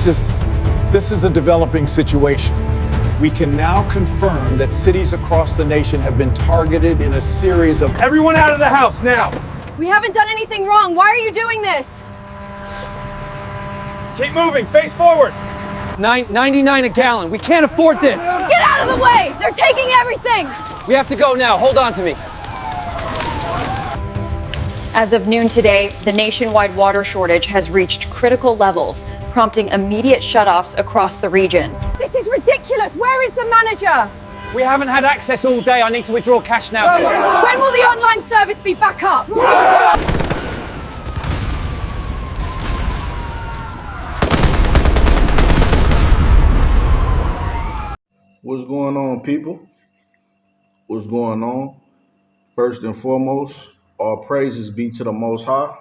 This is a developing situation. We can now confirm that cities across the nation have been targeted in a series of... Everyone out of the house now! We haven't done anything wrong. Why are you doing this? Keep moving, face forward! 99 a gallon. We can't afford this. Get out of the way! They're taking everything! We have to go now. Hold on to me. As of noon today, the nationwide water shortage has reached critical levels, prompting immediate shutoffs across the region. This is ridiculous! Where is the manager? We haven't had access all day. I need to withdraw cash now. When will the online service be back up? What's going on, people? What's going on? First and foremost, all praises be to the Most High.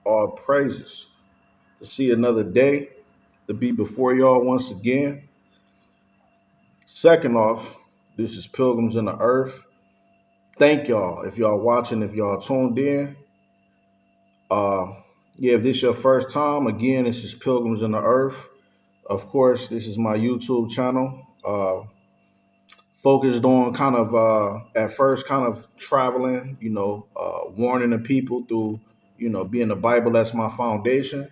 All praises to see another day, to be before y'all once again. Second off, this is Pilgrims in the Earth. Thank y'all if y'all watching, if y'all tuned in. If this your first time, again, this is Pilgrims in the Earth. Of course, this is my YouTube channel. Focused on kind of, at first, kind of traveling, warning the people through, being the Bible as my foundation,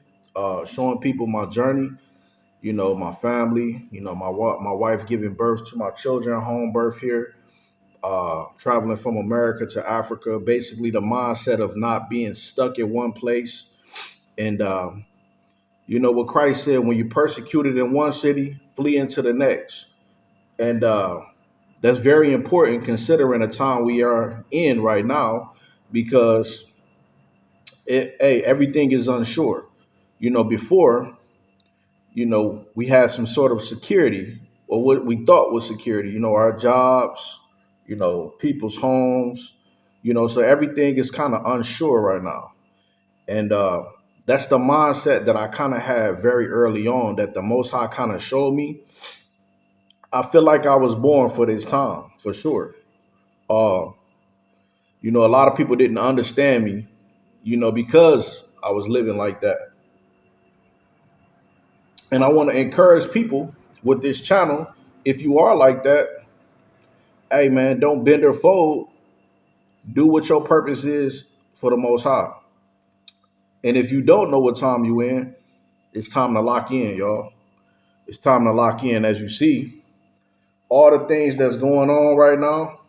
showing people my journey, my family, my wife giving birth to my children, home birth here, traveling from America to Africa, basically the mindset of not being stuck in one place. And, what Christ said, when you're persecuted in one city, flee into the next. And, that's very important considering the time we are in right now, because everything is unsure. Before, we had some sort of security, or what we thought was security, our jobs, people's homes, so everything is kind of unsure right now. And that's the mindset that I kind of had very early on, that the Most High kind of showed me. I feel like I was born for this time, for sure. A lot of people didn't understand me, because I was living like that. And I want to encourage people with this channel, if you are like that, hey, man, don't bend or fold. Do what your purpose is for the Most High. And if you don't know what time you in, it's time to lock in, y'all. It's time to lock in. As you see, all the things that's going on right now,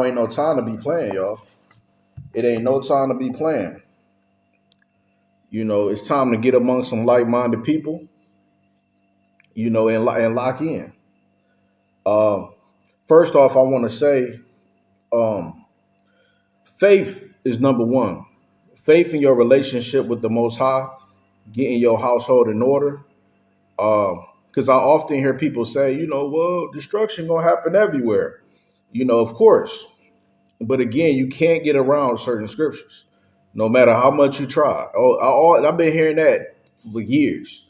ain't no time to be playing, y'all. It ain't no time to be playing. It's time to get among some like-minded people, and lock in. First off, I want to say, faith is number one. Faith in your relationship with the Most High, getting your household in order. Because I often hear people say, well, destruction gonna happen everywhere. Of course. But again, you can't get around certain scriptures, no matter how much you try. I've been hearing that for years.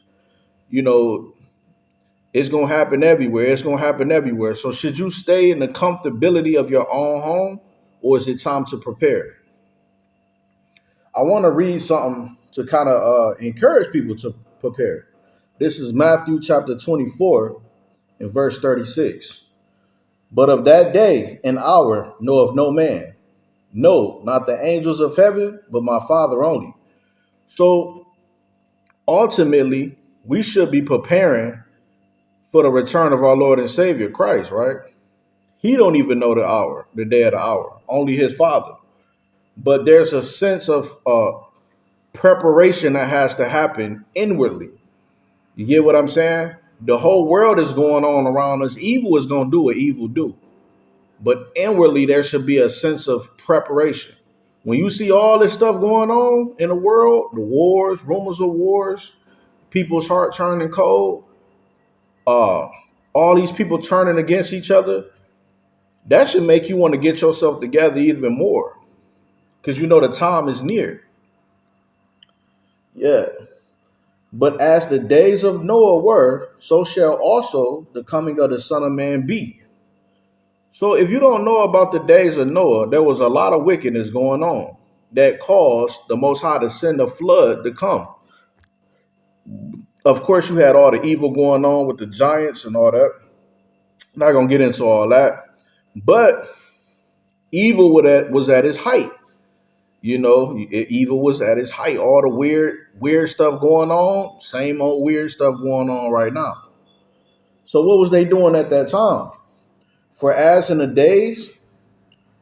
It's gonna happen everywhere. It's gonna happen everywhere. So should you stay in the comfortability of your own home, or is it time to prepare? I want to read something to kind of encourage people to prepare. This is Matthew chapter 24 and verse 36. But of that day and hour knoweth no man, no, not the angels of heaven, but my Father only. So ultimately, we should be preparing for the return of our Lord and Savior, Christ, right? He don't even know the hour, the day of the hour, only his Father. But there's a sense of preparation that has to happen inwardly. You get what I'm saying? The whole world is going on around us. Evil is going to do what evil do. But inwardly, there should be a sense of preparation. When you see all this stuff going on in the world, the wars, rumors of wars, people's heart turning cold, all these people turning against each other, that should make you want to get yourself together even more, because the time is near. Yeah. But as the days of Noah were, so shall also the coming of the Son of Man be. So if you don't know about the days of Noah, there was a lot of wickedness going on. that caused the Most High to send a flood to come. Of course, you had all the evil going on with the giants and all that. Not gonna get into all that, but evil was at its height. Evil was at its height. All the weird stuff going on, same old weird stuff going on right now. So what was they doing at that time? For as in the days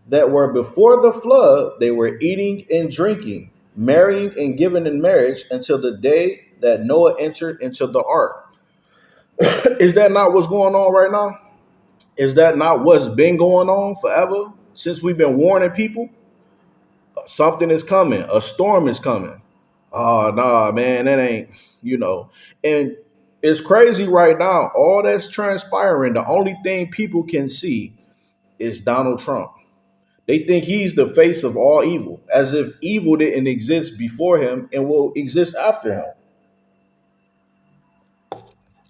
that were before the flood, they were eating and drinking, marrying and giving in marriage until the day that Noah entered into the ark. Is that not what's going on right now? Is that not what's been going on forever? Since we've been warning people, something is coming. A storm is coming. Oh, nah, man, that ain't, And it's crazy right now. All that's transpiring, the only thing people can see is Donald Trump. They think he's the face of all evil, as if evil didn't exist before him and will exist after him.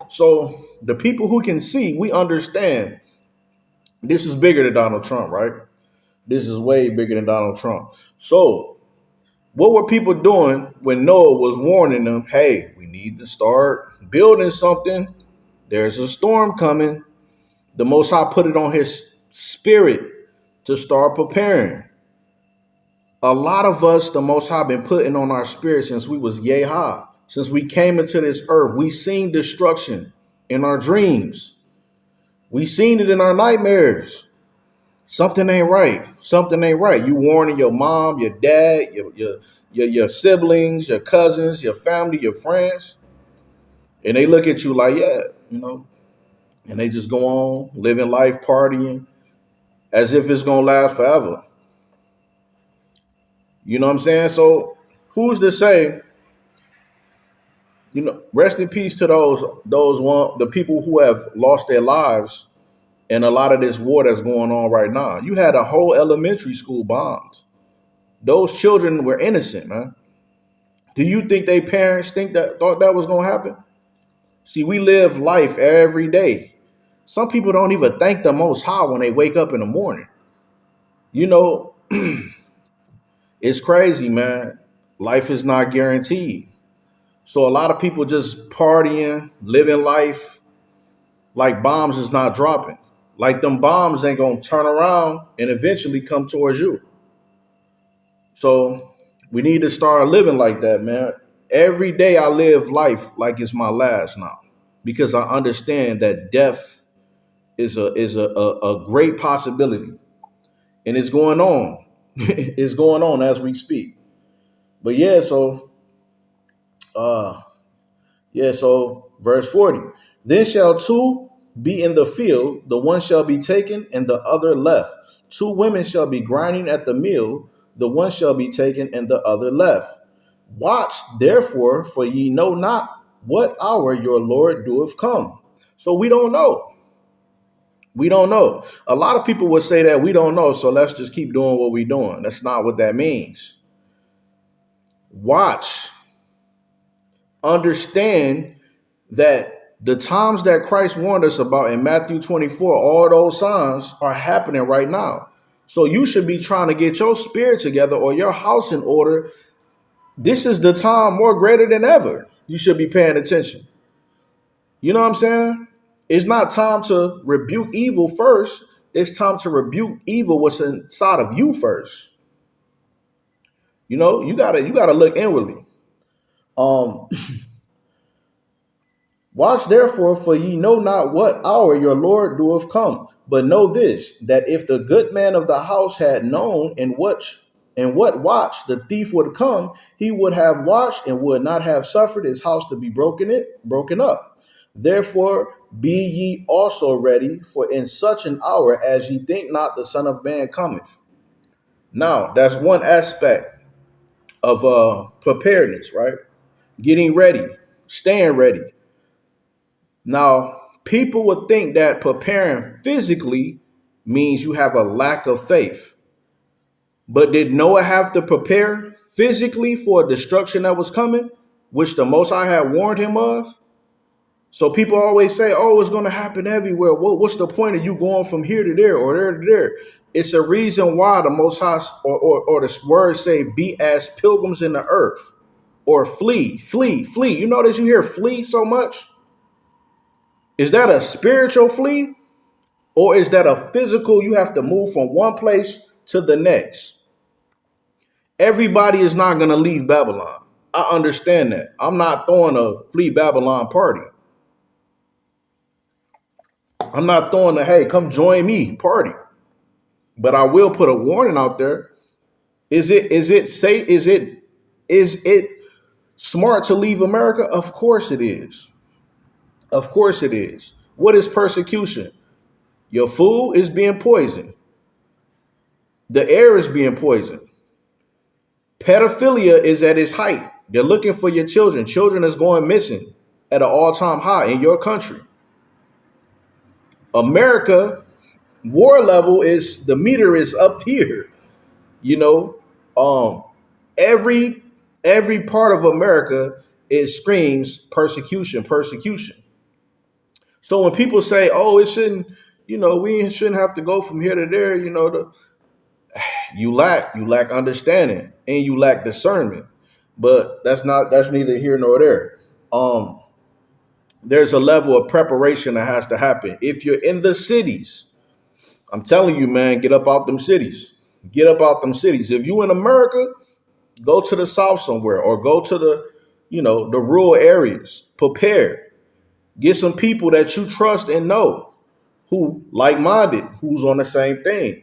So the people who can see, we understand this is bigger than Donald Trump, right? This is way bigger than Donald Trump. So what were people doing when Noah was warning them, hey, we need to start building something. There's a storm coming. The Most High put it on his spirit to start preparing. A lot of us, the Most High been putting on our spirit since we was yay high. Since we came into this earth, we seen destruction in our dreams. We seen it in our nightmares. Something ain't right. Something ain't right. You warning your mom, your dad, your siblings, your cousins, your family, your friends. And they look at you like, yeah, and they just go on living life, partying as if it's going to last forever. You know what I'm saying? So who's to say, rest in peace to the people who have lost their lives in a lot of this war that's going on right now. You had a whole elementary school bombed. Those children were innocent, man. Do you think their parents thought that was going to happen? See, we live life every day. Some people don't even thank the Most High when they wake up in the morning. It's crazy, man. Life is not guaranteed. So a lot of people just partying, living life like bombs is not dropping. Like them bombs ain't going to turn around and eventually come towards you. So we need to start living like that, man. Every day I live life like it's my last now, because I understand that death is a great possibility, and it's going on. It's going on as we speak. But so verse 40, then shall two be in the field, the one shall be taken and the other left. Two women shall be grinding at the mill, the one shall be taken and the other left. Watch therefore, for ye know not what hour your Lord doeth come. So we don't know. We don't know. A lot of people would say that we don't know, so let's just keep doing what we're doing. That's not what that means. Watch. Understand that the times that Christ warned us about in Matthew 24, all those signs are happening right now. So you should be trying to get your spirit together or your house in order. This is the time more greater than ever. You should be paying attention. You know what I'm saying? It's not time to rebuke evil first. It's time to rebuke evil what's inside of you first. You gotta look inwardly. Watch therefore, for ye know not what hour your Lord doeth come. But know this, that if the good man of the house had known in what watch the thief would come, he would have watched and would not have suffered his house to be broken up. Therefore be ye also ready, for in such an hour as ye think not the Son of Man cometh. Now, that's one aspect of preparedness, right? Getting ready, staying ready. Now, people would think that preparing physically means you have a lack of faith. But did Noah have to prepare physically for a destruction that was coming, which the Most High had warned him of? So people always say, oh, it's going to happen everywhere. What's the point of you going from here to there or there to there? It's a reason why the Most High or the words say, be as pilgrims in the earth, or flee, flee, flee. You notice you hear flee so much? Is that a spiritual flee? Or is that a physical, you have to move from one place to the next? Everybody is not going to leave Babylon. I understand that. I'm not throwing a flee Babylon party. I'm not throwing a, hey, come join me party. But I will put a warning out there. Is it smart to leave America? Of course it is. Of course it is. What is persecution? Your food is being poisoned. The air is being poisoned. Pedophilia is at its height. They're looking for your children. Children is going missing at an all-time high in your country. America, war level is, the meter is up here. You know, every part of America screams persecution, persecution. So when people say, oh, it shouldn't, you know, we shouldn't have to go from here to there, you know, you lack understanding and you lack discernment. But that's neither here nor there. There's a level of preparation that has to happen. If you're in the cities, I'm telling you, man, get up out them cities. Get up out them cities. If you in America, go to the South somewhere or go to the, you know, the rural areas. Prepare. Get some people that you trust and know who like-minded, who's on the same thing.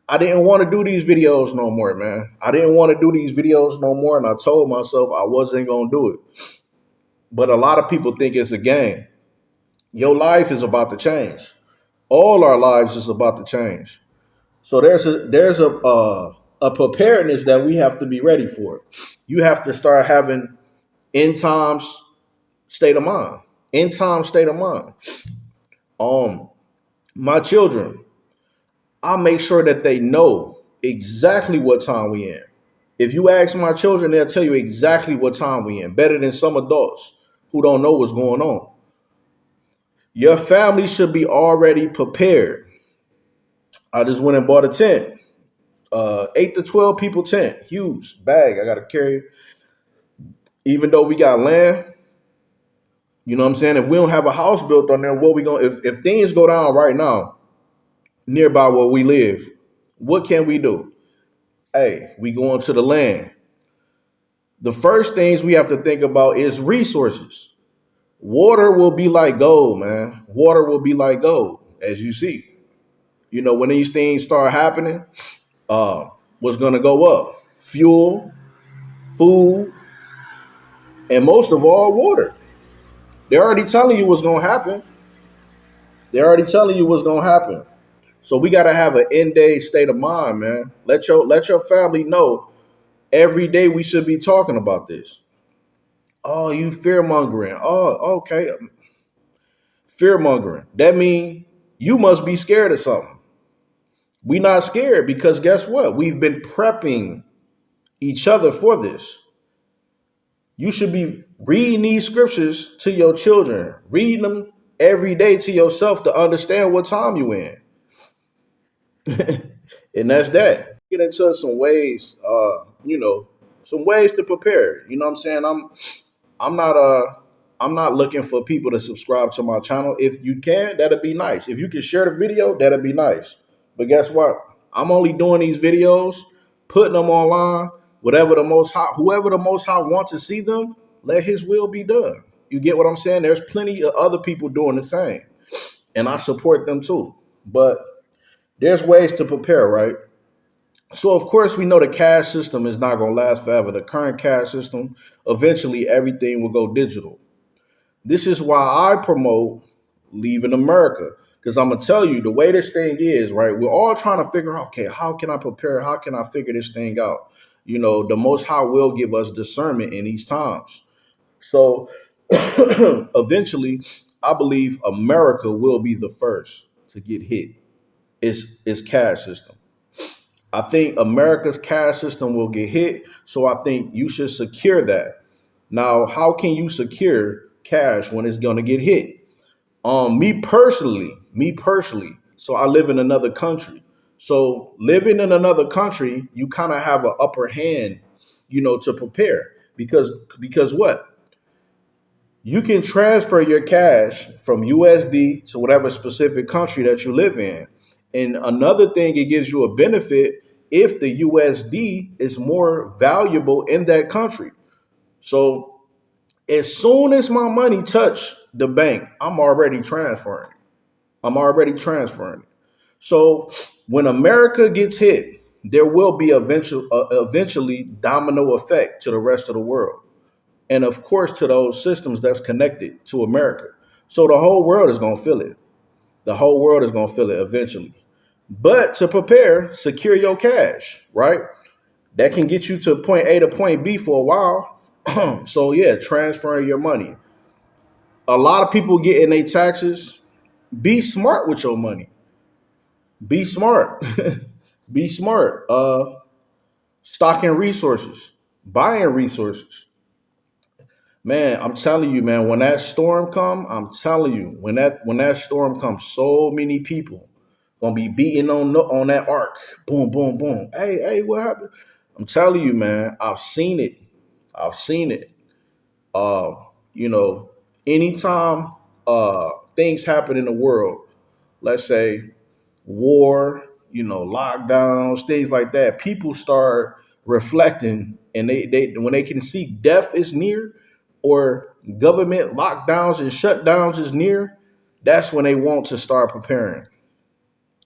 I didn't want to do these videos no more, man. I didn't want to do these videos no more. And I told myself I wasn't going to do it. But a lot of people think it's a game. Your life is about to change. All our lives is about to change. So there's a preparedness that we have to be ready for. You have to start having end times state of mind. End time state of mind. My children, I make sure that they know exactly what time we in. If you ask my children, they'll tell you exactly what time we in, better than some adults who don't know what's going on. Your family should be already prepared. I just went and bought a tent, 8 to 12 people tent, huge bag. I got to carry, even though we got land. You know what I'm saying? If we don't have a house built on there, what we going? If things go down right now, nearby where we live, what can we do? Hey, we going to the land. The first things we have to think about is resources. Water will be like gold, man. Water will be like gold, as you see. You know, when these things start happening, what's going to go up? Fuel, food, and most of all, water. They're already telling you what's going to happen. They're already telling you what's going to happen. So we got to have an end-day state of mind, man. Let your family know every day we should be talking about this. Oh, you fear-mongering. Oh, okay. Fear-mongering. That means you must be scared of something. We not scared because guess what? We've been prepping each other for this. You should be reading these scriptures to your children. Reading them every day to yourself to understand what time you in. And that's that. Get into some ways, some ways to prepare. You know what I'm saying? I'm not looking for people to subscribe to my channel. If you can, that'd be nice. If you can share the video, that'd be nice. But guess what? I'm only doing these videos, putting them online. Whoever the Most High wants to see them, let his will be done. You get what I'm saying? There's plenty of other people doing the same. And I support them too. But there's ways to prepare, right? So, of course, we know the cash system is not going to last forever. The current cash system, eventually everything will go digital. This is why I promote leaving America. Because I'm going to tell you, the way this thing is, right, we're all trying to figure out, okay, how can I prepare? How can I figure this thing out? You know, the Most High will give us discernment in these times. So eventually, I believe America will be the first to get hit. It's cash system. I think America's cash system will get hit. So I think you should secure that. Now, how can you secure cash when it's gonna get hit. Me personally, so I live in another country. So living in another country, you kind of have an upper hand, to prepare because what? You can transfer your cash from USD to whatever specific country that you live in. And another thing, it gives you a benefit if the USD is more valuable in that country. So as soon as my money touch the bank, I'm already transferring. So when America gets hit, there will be eventually domino effect to the rest of the world. And of course, to those systems that's connected to America. So the whole world is going to feel it. The whole world is going to feel it eventually. But to prepare, secure your cash, right? That can get you to point A to point B for a while. So yeah, transferring your money. A lot of people getting their taxes. Be smart with your money. Be smart. Be smart. Stocking resources, buying resources. Man, I'm telling you, man, when that storm come, I'm telling you, when that storm comes, so many people gonna be beating on that ark. Boom, boom, boom. Hey, what happened? I'm telling you, man, I've seen it. Anytime things happen in the world, let's say war, lockdowns, things like that, people start reflecting, and they when they can see death is near or government lockdowns and shutdowns is near, that's when they want to start preparing.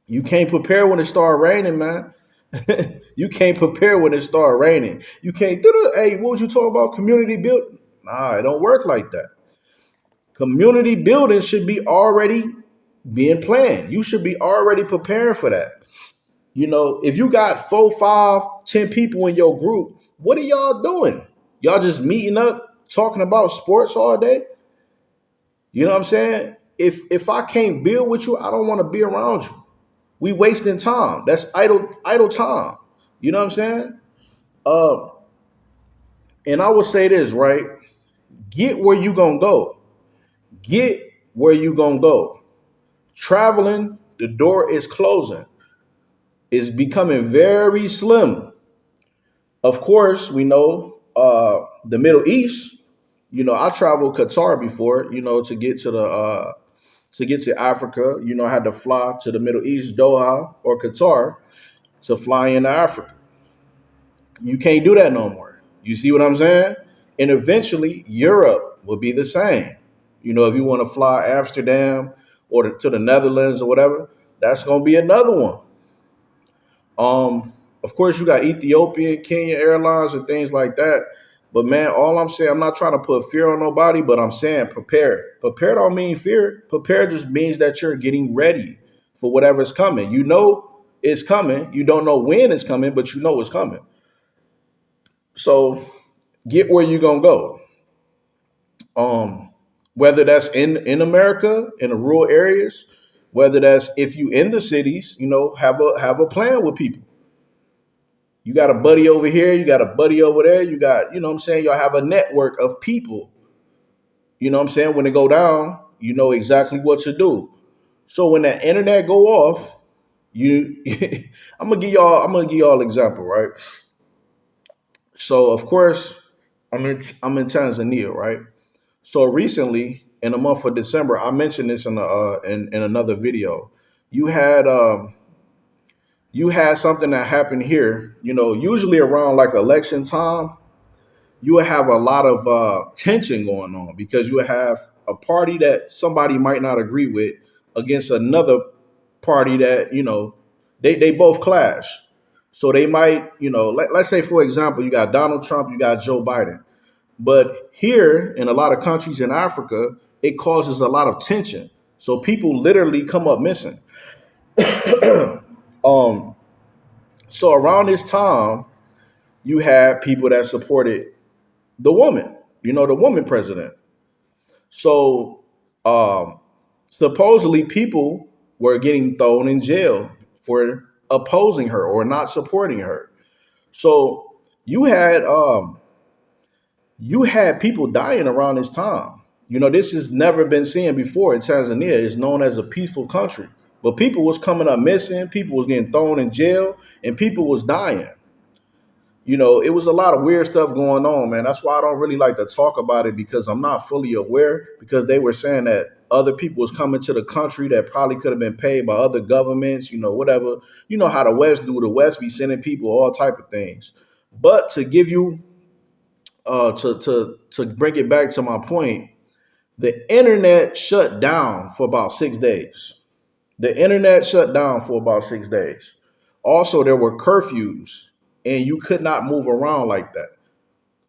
You can't prepare when it start raining, man. You can't prepare when it start raining. You can't hey, what was you talking about? Community building? Nah, it don't work like that. Community building should be already being planned. You should be already preparing for that. If you got 4, 5, 10 people in your group, what are y'all doing? Y'all just meeting up, talking about sports all day? You know what I'm saying? If I can't build with you, I don't want to be around you. We wasting time. That's idle time. You know what I'm saying? And I would say this, right? Get where you gonna go. Get where you gonna go. Traveling, the door is closing. It's becoming very slim. Of course, we know the Middle East. I traveled Qatar before, to get to Africa. I had to fly to the Middle East, Doha or Qatar, to fly into Africa. You can't do that no more. You see what I'm saying? And eventually Europe will be the same. If you want to fly Amsterdam or to the Netherlands or whatever, that's going to be another one. Of course, you got Ethiopian, Kenya Airlines and things like that. But man, all I'm saying, I'm not trying to put fear on nobody, but I'm saying prepare. Prepare don't mean fear. Prepare just means that you're getting ready for whatever's coming. You know it's coming. You don't know when it's coming, but you know it's coming. So get where you're going to go. Whether that's in America, in the rural areas, whether that's if you in the cities, have a plan with people. You got a buddy over here, you got a buddy over there, you got, what I'm saying? Y'all have a network of people. What I'm saying? When it go down, you know exactly what to do. So when that internet go off, I'm gonna give y'all an example, right? So of course, I'm in Tanzania, right? So recently, in the month of December, I mentioned this in another video. You had something that happened here. Usually around like election time, you would have a lot of tension going on because you would have a party that somebody might not agree with against another party that they both clash. So they might let's say for example, you got Donald Trump, you got Joe Biden. But here in a lot of countries in Africa, it causes a lot of tension. So people literally come up missing. So around this time, you had people that supported the woman, the woman president. So supposedly people were getting thrown in jail for opposing her or not supporting her. So you had people dying around this time. You know, this has never been seen before in Tanzania. It's known as a peaceful country. But people was coming up missing, people was getting thrown in jail, and people was dying. You know, it was a lot of weird stuff going on, man. That's why I don't really like to talk about it, because I'm not fully aware, because they were saying that other people was coming to the country that probably could have been paid by other governments, you know, whatever. You know how the West do. The West be sending people all type of things. But to give you to bring it back to my point, the internet shut down for about 6 days. The internet shut down for about 6 days. Also, there were curfews, and you could not move around like that.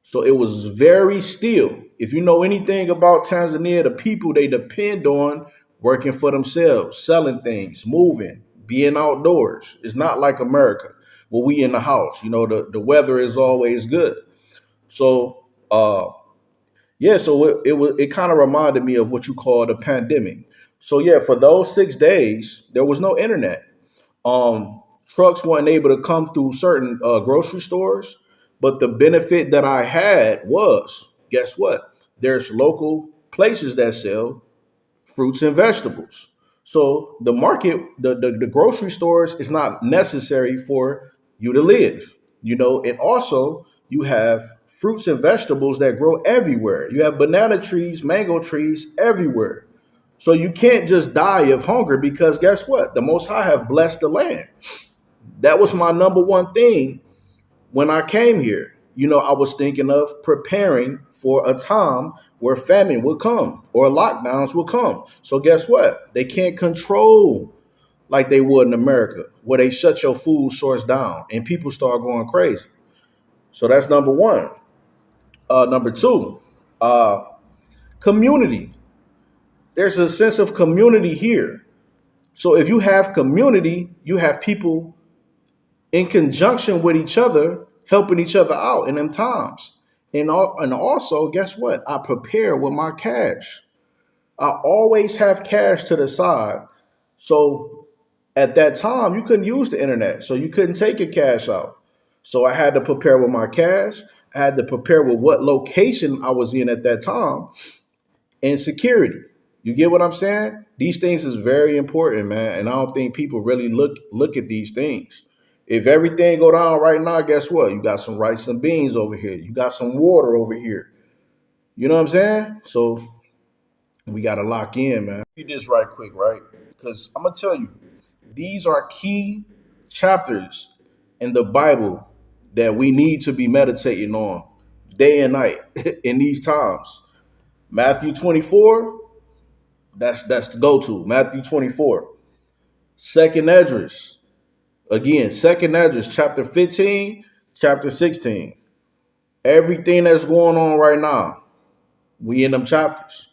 So it was very still. If you know anything about Tanzania, the people, they depend on working for themselves, selling things, moving, being outdoors. It's not like America, where we in the house. You know, the weather is always good. So yeah, so it kind of reminded me of what you call the pandemic. So yeah, for those 6 days, there was no internet. Trucks weren't able to come through certain grocery stores. But the benefit that I had was, guess what? There's local places that sell fruits and vegetables. So the market, the grocery stores is not necessary for you to live. You know, and also you have fruits and vegetables that grow everywhere. You have banana trees, mango trees everywhere. So you can't just die of hunger, because guess what? The Most High have blessed the land. That was my number one thing when I came here. You know, I was thinking of preparing for a time where famine would come or lockdowns would come. So guess what? They can't control like they would in America, where they shut your food source down and people start going crazy. So that's number one. Number two, community. There's a sense of community here. So if you have community, you have people in conjunction with each other, helping each other out in them times. And also, guess what? I prepare with my cash. I always have cash to the side. So at that time, you couldn't use the internet. So you couldn't take your cash out. So I had to prepare with my cash. I had to prepare with what location I was in at that time, and security. You get what I'm saying? These things is very important, man. And I don't think people really look at these things. If everything go down right now, guess what? You got some rice and beans over here. You got some water over here. You know what I'm saying? So we got to lock in, man. Read this right quick, right? Because I'm going to tell you, these are key chapters in the Bible that we need to be meditating on day and night in these times. Matthew 24, that's the go-to. Matthew 24. Second Esdras. Again, Second Esdras, chapter 15, chapter 16. Everything that's going on right now, we in them chapters.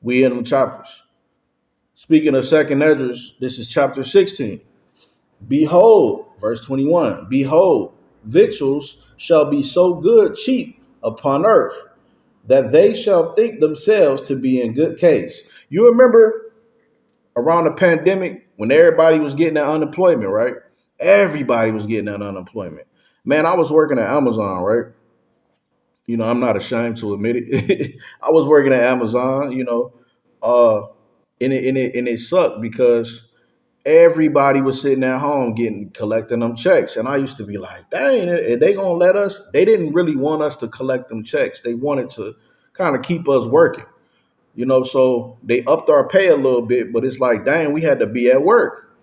We in them chapters. Speaking of Second Esdras, this is chapter 16. Behold, verse 21, behold, victuals shall be so good cheap upon earth, that they shall think themselves to be in good case. You remember around the pandemic when everybody was getting that unemployment, right? Everybody was getting that unemployment. Man, I was working at Amazon, right? You know, I'm not ashamed to admit it. I was working at Amazon, you know, and it sucked because everybody was sitting at home collecting them checks. And I used to be like, dang, are they going to let us? They didn't really want us to collect them checks. They wanted to kind of keep us working, you know, so they upped our pay a little bit, but it's like, dang, we had to be at work.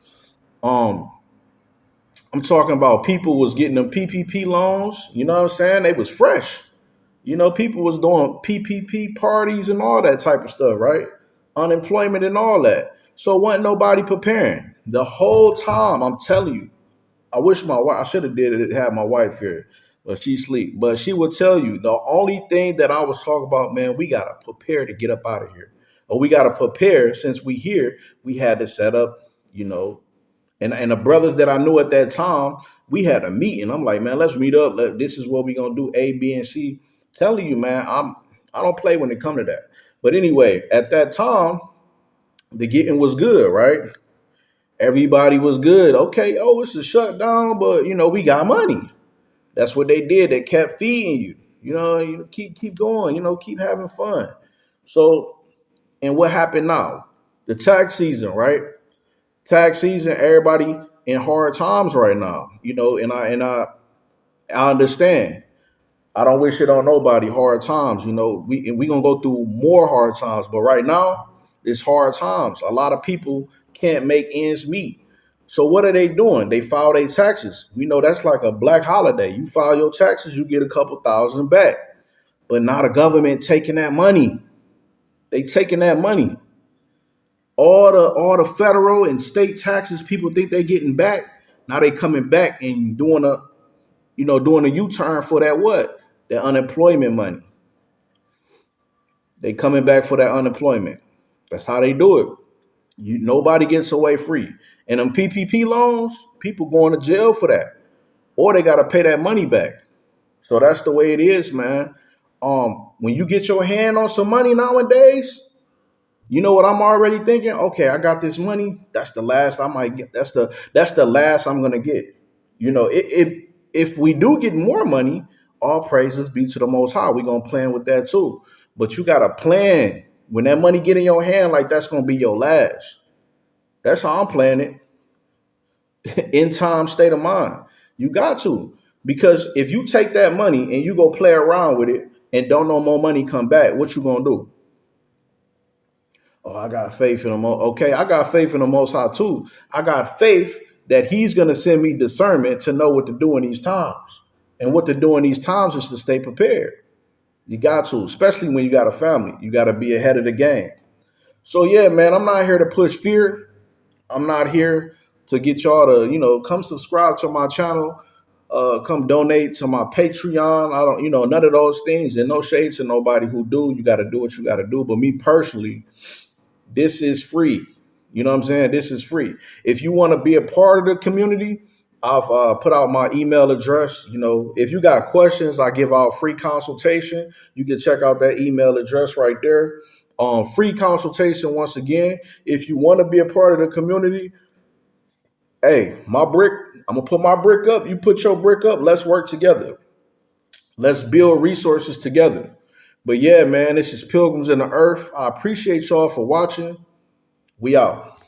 I'm talking about people was getting them PPP loans. You know what I'm saying? They was fresh. You know, people was doing PPP parties and all that type of stuff, right? Unemployment and all that. So wasn't nobody preparing. The whole time, I'm telling you, I wish I should have have my wife here, but she sleep. But she would tell you the only thing that I was talking about, man, we got to prepare to get up out of here. Or we got to prepare since we here, we had to set up, you know, and the brothers that I knew at that time, we had a meeting. I'm like, man, let's meet up. This is what we're going to do, A, B, and C. Telling you, man, I don't play when it comes to that. But anyway, at that time, the getting was good, right? Everybody was good. Okay, it's a shutdown, but, you know, we got money. That's what they did. They kept feeding you. You know, keep going, you know, keep having fun. So, and what happened now? The tax season, right? Tax season, everybody in hard times right now, I understand. I don't wish it on nobody. Hard times, we gonna go through more hard times, but right now it's hard times. A lot of people can't make ends meet. So what are they doing? They file their taxes. We know that's like a black holiday. You file your taxes, you get a couple thousand back. But now the government taking that money. They taking that money. All the federal and state taxes people think they're getting back. Now they coming back and doing a U-turn for that what? That unemployment money. They coming back for that unemployment. That's how they do it. Nobody gets away free. And them PPP loans, people going to jail for that. Or they got to pay that money back. So that's the way it is, man. When you get your hand on some money nowadays, you know what I'm already thinking? Okay, I got this money. That's the last I might get. That's the last I'm gonna get. If we do get more money, all praises be to the Most High. We're gonna plan with that too. But you gotta plan. When that money get in your hand, like that's gonna be your last. That's how I'm playing it. In time, state of mind. You got to. Because if you take that money and you go play around with it and don't know more money come back, what you gonna do? Oh, I got faith in the Most. Okay, I got faith in the Most High too. I got faith that He's gonna send me discernment to know what to do in these times. And what to do in these times is to stay prepared. You got to, especially when you got a family. You got to be ahead of the game. So yeah, man, I'm not here to push fear. I'm not here to get y'all to, come subscribe to my channel. Come donate to my Patreon. I don't, none of those things. And no shade to nobody who do. You got to do what you got to do. But me personally, this is free. You know what I'm saying? This is free. If you want to be a part of the community, I've put out my email address. If you got questions, I give out free consultation. You can check out that email address right there. Free consultation once again. If you want to be a part of the community, hey, I'm gonna put my brick up. You put your brick up. Let's work together. Let's build resources together. But yeah, man, this is Pilgrims in the Earth. I appreciate y'all for watching. We out.